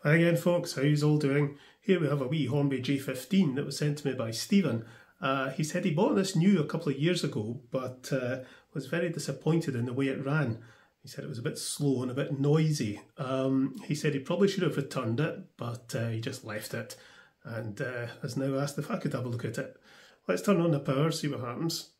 Hi again folks, how you all doing? Here we have a wee Hornby J15 that was sent to me by Stephen. He said he bought this new a couple of years ago, but was very disappointed in the way it ran. He said it was a bit slow and a bit noisy. He said he probably should have returned it, but he just left it and has now asked if I could have a look at it. Let's turn on the power, see what happens.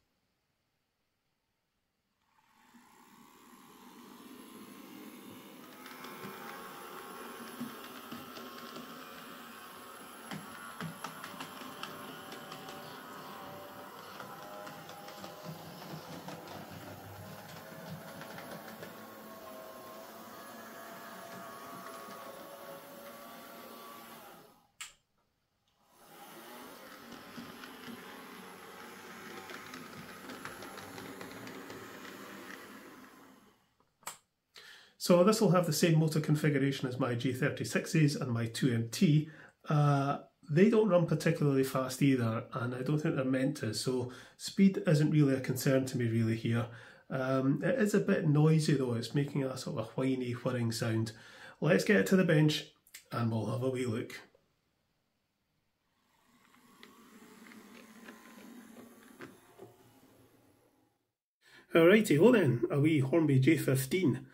So this will have the same motor configuration as my J36s and my 2MT. They don't run particularly fast either, and I don't think they're meant to, so speed isn't really a concern to me really here. It is a bit noisy though, it's making a sort of a whiny, whirring sound. Let's get it to the bench and we'll have a wee look. Alrighty, well then, a wee Hornby J15.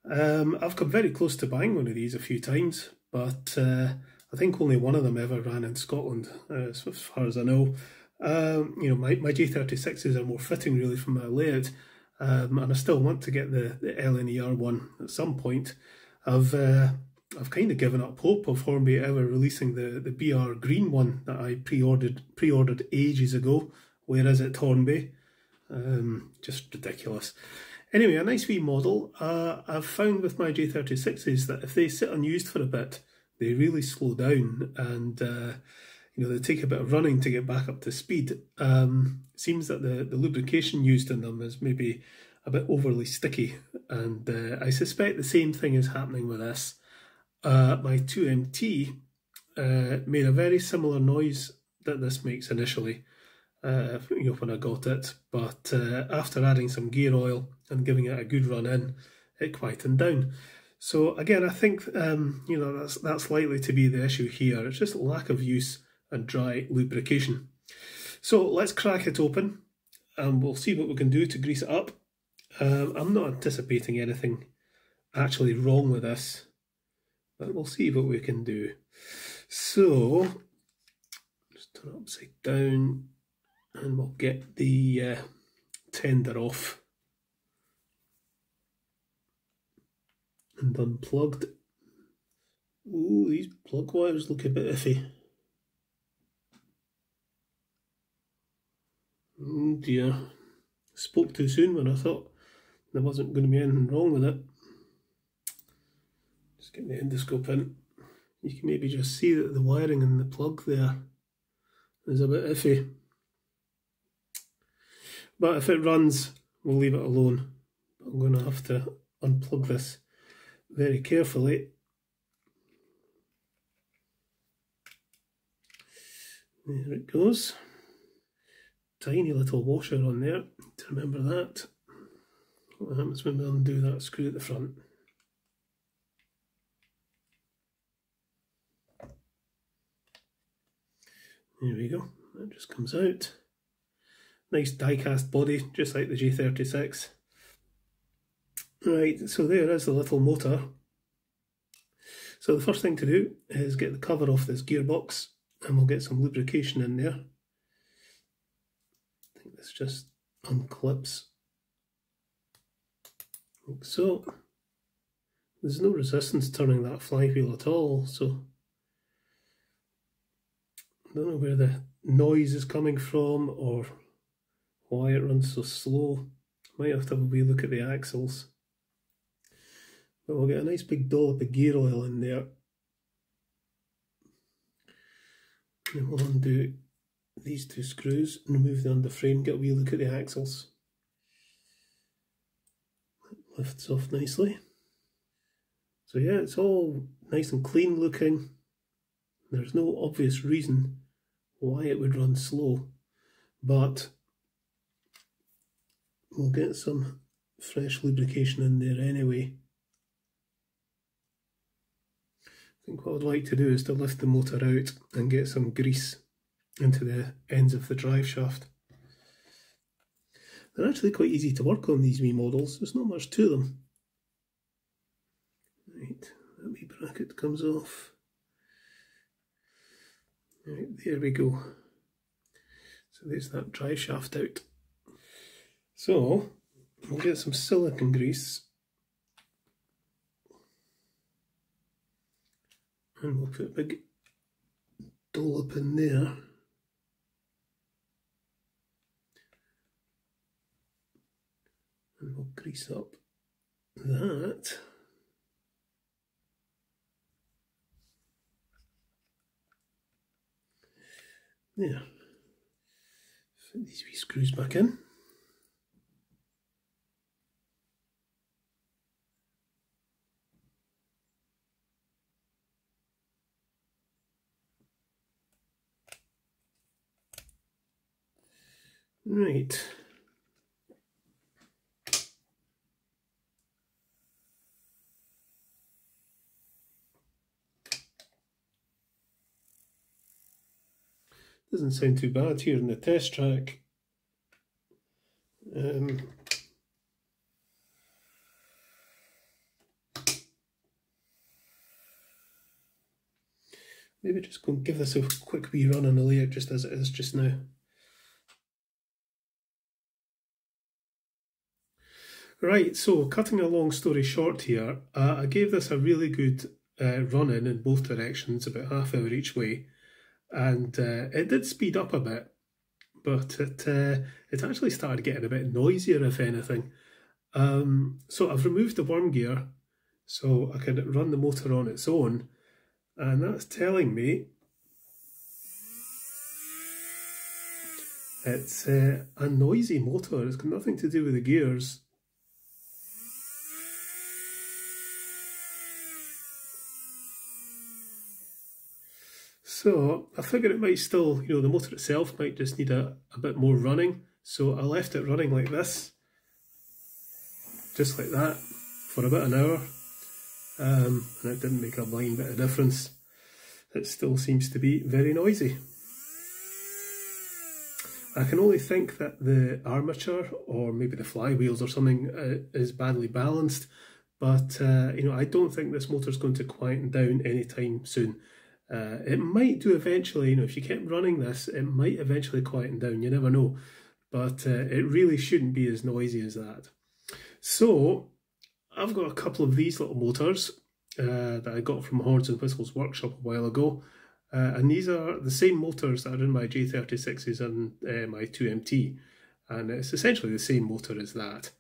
I've come very close to buying one of these a few times, but I think only one of them ever ran in Scotland, as far as I know. You know, my J36s are more fitting really from my layout, and I still want to get the LNER one at some point. I've kind of given up hope of Hornby ever releasing the BR green one that I pre-ordered ages ago. Where is it, Hornby? Just ridiculous. Anyway, a nice wee model. I've found with my J36s that if they sit unused for a bit, they really slow down, and you know, they take a bit of running to get back up to speed. Seems that the lubrication used in them is maybe a bit overly sticky, and I suspect the same thing is happening with this. My 2MT made a very similar noise that this makes initially. You know, when I got it, but after adding some gear oil and giving it a good run in, it quietened down. So again, I think you know, that's likely to be the issue here. It's just lack of use and dry lubrication. So let's crack it open and we'll see what we can do to grease it up. I'm not anticipating anything actually wrong with this, but we'll see what we can do. So just turn it upside down. And we'll get the tender off and unplugged. Ooh, these plug wires look a bit iffy. Oh dear, spoke too soon when I thought there wasn't going to be anything wrong with it. Just get the endoscope in. You can maybe just see that the wiring in the plug there is a bit iffy. But if it runs, we'll leave it alone. I'm going to have to unplug this very carefully. There it goes. Tiny little washer on there, to remember that. What happens when we undo that screw at the front? There we go, that just comes out. Nice die-cast body, just like the J36. Right, so there is the little motor. So the first thing to do is get the cover off this gearbox, and we'll get some lubrication in there. I think this just unclips, like so. There's no resistance turning that flywheel at all, so I don't know where the noise is coming from or why it runs so slow. Might have to have a wee look at the axles. But we'll get a nice big dollop of gear oil in there. And we'll undo these two screws and remove the underframe, get a wee look at the axles. It lifts off nicely. So yeah, it's all nice and clean looking. There's no obvious reason why it would run slow, but we'll get some fresh lubrication in there anyway. think what I'd like to do is to lift the motor out and get some grease into the ends of the drive shaft. They're actually quite easy to work on, these wee models. There's not much to them. Right, that wee bracket comes off. Right, there we go. So there's that drive shaft out. So we'll get some silicone grease and we'll put a big dollop in there. And we'll grease up that. There. Fit these wee screws back in. Right. Doesn't sound too bad here in the test track. Maybe just go and give this a quick wee run on the layout just as it is just now. Right, so cutting a long story short here, I gave this a really good run in both directions, about half hour each way, and it did speed up a bit, but it actually started getting a bit noisier, if anything. So I've removed the worm gear so I can run the motor on its own, and that's telling me it's a noisy motor. It's got nothing to do with the gears. So I figured it might still, the motor itself might just need a bit more running. So I left it running like this, just like that, for about an hour. And it didn't make a blind bit of difference. It still seems to be very noisy. I can only think that the armature, or maybe the flywheels or something, is badly balanced. But, I don't think this motor's going to quieten down anytime soon. It might do eventually, if you kept running this, it might eventually quieten down, you never know. But it really shouldn't be as noisy as that. So, I've got a couple of these little motors that I got from Horns and Whistles workshop a while ago. And these are the same motors that are in my J36s and my 2MT. And it's essentially the same motor as that.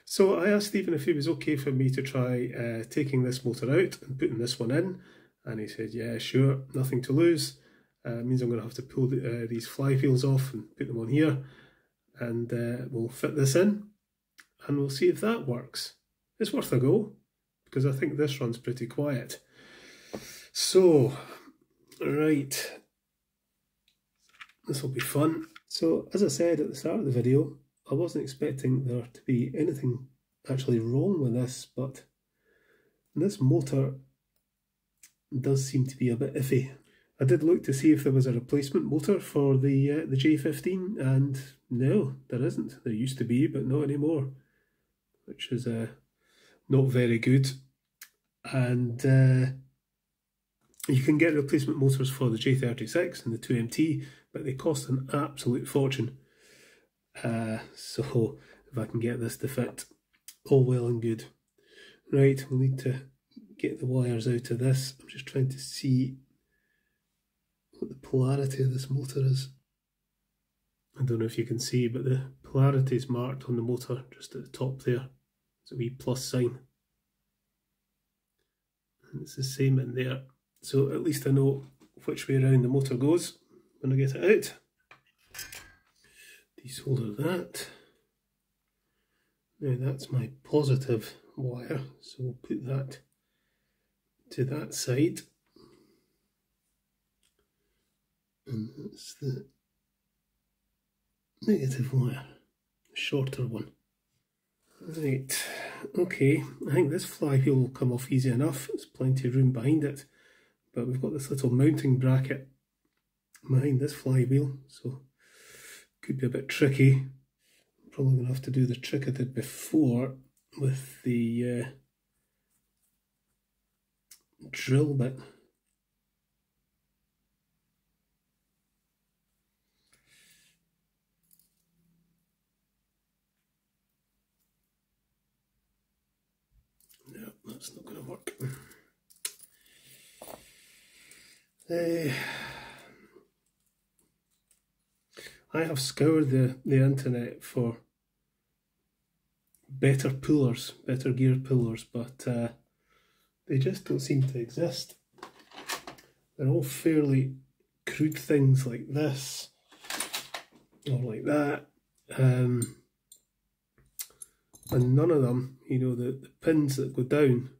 So I asked Stephen if it was okay for me to try taking this motor out and putting this one in. And he said, yeah, sure, nothing to lose. It means I'm going to have to pull these flywheels off and put them on here. And we'll fit this in. And we'll see if that works. It's worth a go, because I think this runs pretty quiet. So, right, this will be fun. So, as I said at the start of the video, I wasn't expecting there to be anything actually wrong with this, but this motor does seem to be a bit iffy. I did look to see if there was a replacement motor for the J15, and no, there isn't. There used to be, but not anymore, which is not very good. And you can get replacement motors for the J36 and the 2MT, but they cost an absolute fortune. So if I can get this to fit, all well and good. Right, we'll need to get the wires out of this. I'm just trying to see what the polarity of this motor is. I don't know if you can see, but the polarity is marked on the motor just at the top there. It's a wee plus sign. And it's the same in there. So at least I know which way around the motor goes when I get it out. Desolder that. Now that's my positive wire, so we'll put that to that side. And that's the negative wire, the shorter one. Right, okay, I think this flywheel will come off easy enough. There's plenty of room behind it. but we've got this little mounting bracket behind this flywheel, so could be a bit tricky. Probably going to have to do the trick I did before with the drill bit. No, that's not going to work. I have scoured the internet for better pullers, better gear pullers, but they just don't seem to exist. They're all fairly crude things like this, or like that, and none of them, you know, the pins that go down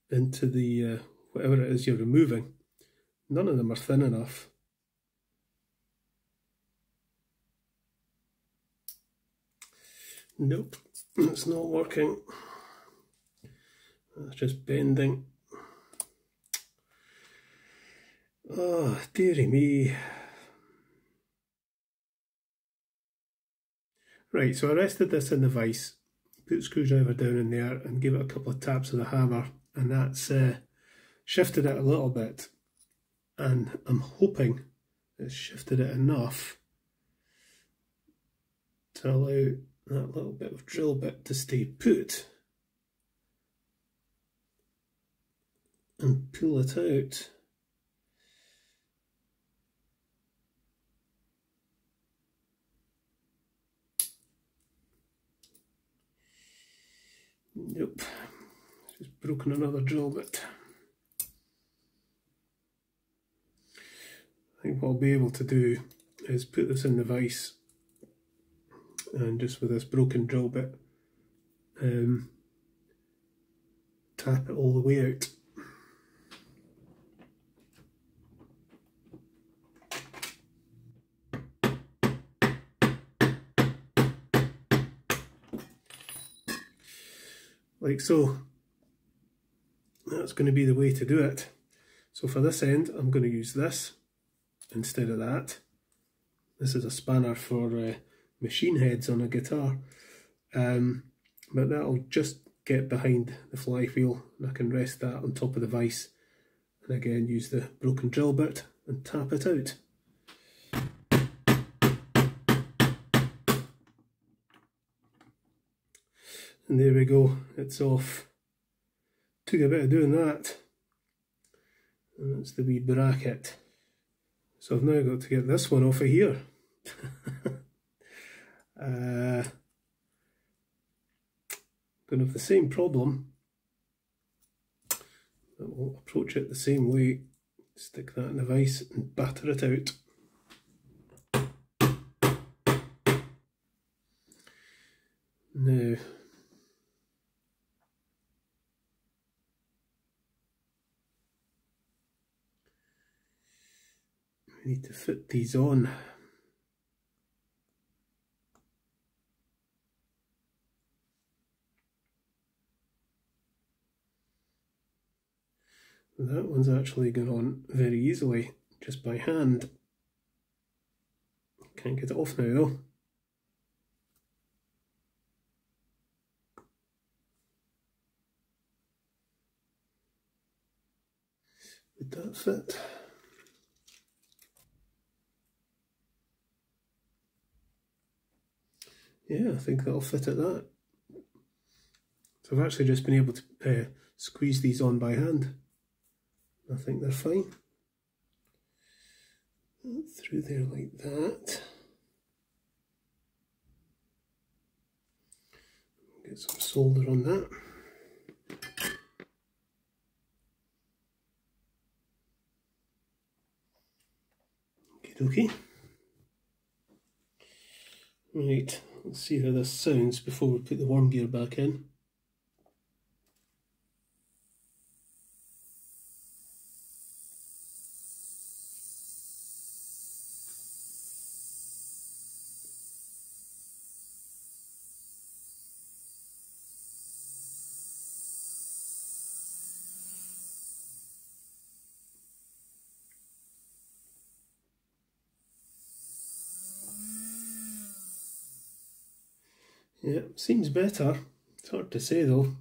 into the whatever it is you're removing, none of them are thin enough. Nope, it's not working. It's just bending. Oh, dearie me. Right, so I rested this in the vise, put the screwdriver down in there and gave it a couple of taps with a hammer, and that's shifted it a little bit. And I'm hoping it's shifted it enough to allow that little bit of drill bit to stay put and pull it out. Nope, just broken another drill bit. I think what I'll be able to do is put this in the vise and just with this broken drill bit tap it all the way out. Like so. That's going to be the way to do it. So for this end I'm going to use this instead of that. This is a spanner for machine heads on a guitar, but that'll just get behind the flywheel and I can rest that on top of the vise and again use the broken drill bit and tap it out. And there we go, it's off. Took a bit of doing that, and that's the wee bracket. So I've now got to get this one off of here. Gonna have the same problem, but we'll approach it the same way. Stick that in the vise and batter it out. Now, we need to fit these on. That one's actually going on very easily, just by hand. Can't get it off now though. Would that fit? Yeah, I think that'll fit at that. So I've actually just been able to squeeze these on by hand. I think they're fine. Through there like that. Get some solder on that. Okay. Right, let's see how this sounds before we put the worm gear back in. Yeah, seems better. It's hard to say though.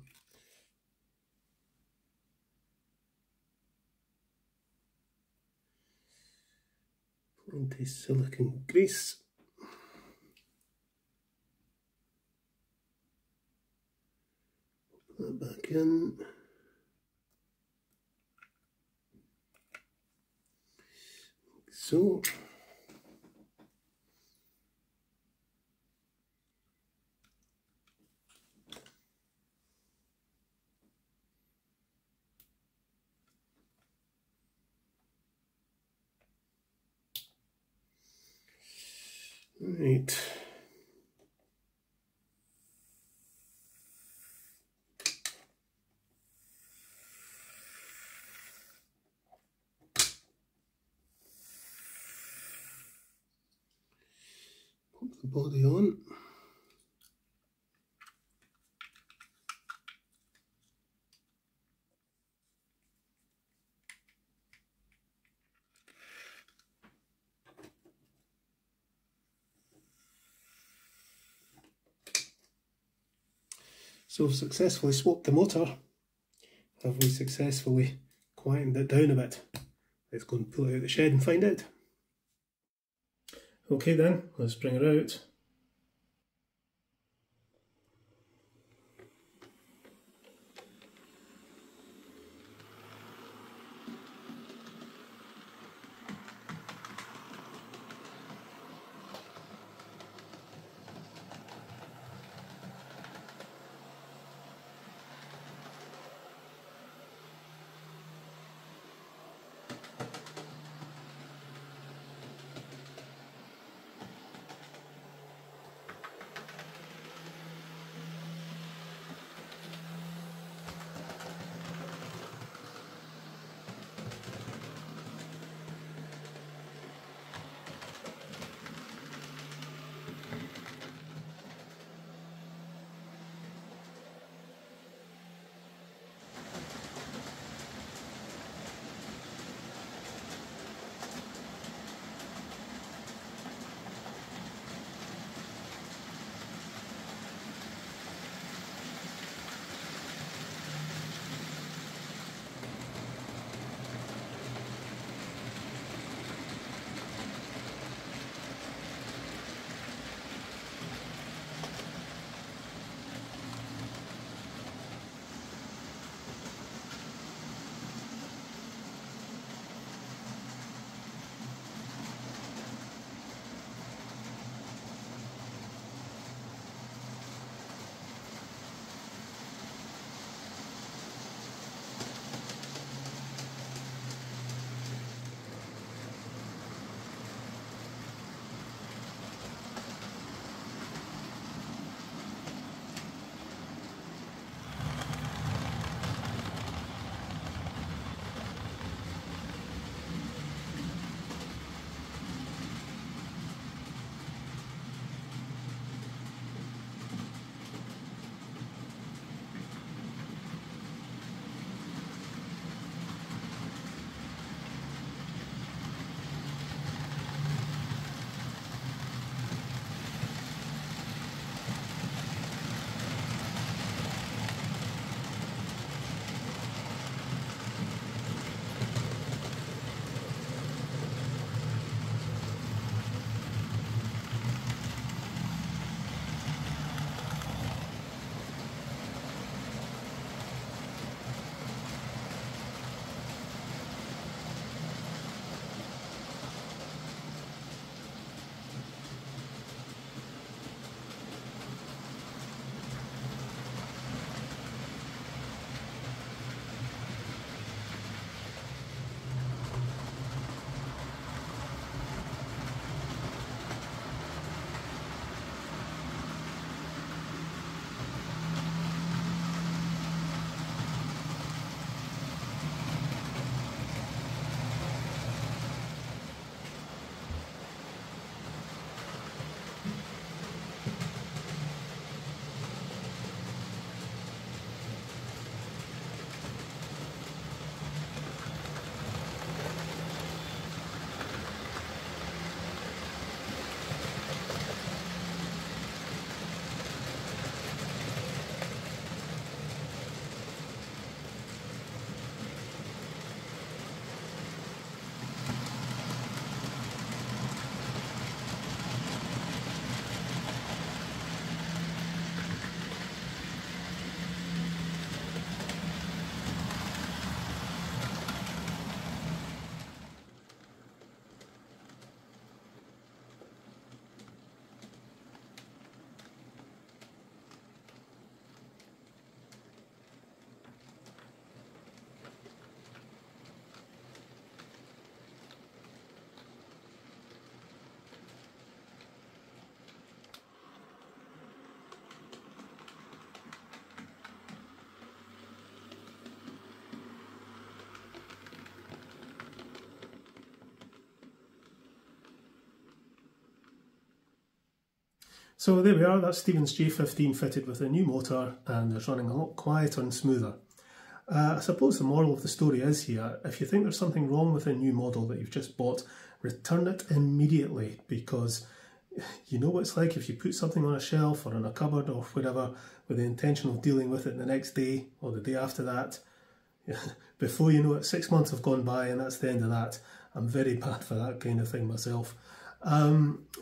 Anti-silicone grease. Put that back in. So. Right. Pop the body on. So we've successfully swapped the motor. Have we successfully quietened it down a bit? Let's go and pull it out of the shed and find out. Okay then, let's bring her out. So there we are, that's Stephen's J15 fitted with a new motor and it's running a lot quieter and smoother. I suppose the moral of the story is here, if you think there's something wrong with a new model that you've just bought, return it immediately, because you know what it's like if you put something on a shelf or in a cupboard or whatever with the intention of dealing with it the next day or the day after that. Before you know it, 6 months have gone by and that's the end of that. I'm very bad for that kind of thing myself.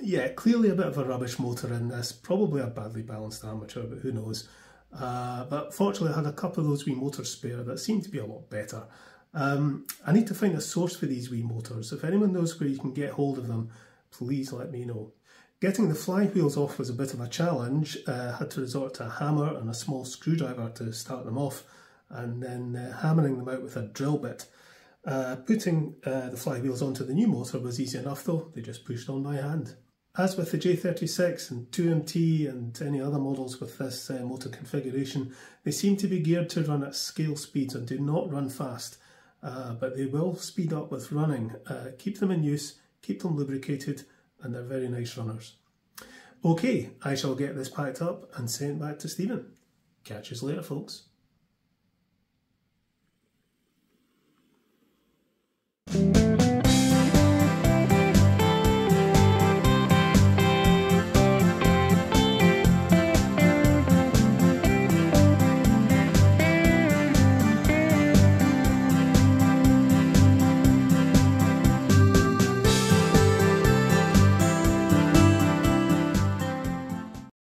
Yeah, clearly a bit of a rubbish motor in this, probably a badly balanced armature, but who knows. But fortunately I had a couple of those wee motors spare that seem to be a lot better. I need to find a source for these wee motors. If anyone knows where you can get hold of them, please let me know. Getting the flywheels off was a bit of a challenge. I had to resort to a hammer and a small screwdriver to start them off, and then hammering them out with a drill bit. Putting the flywheels onto the new motor was easy enough though, they just pushed on by hand. As with the J36 and 2MT and any other models with this motor configuration, they seem to be geared to run at scale speeds and do not run fast, but they will speed up with running. Keep them in use, keep them lubricated, and they're very nice runners. Okay, I shall get this packed up and sent back to Stephen. Catch you later, folks.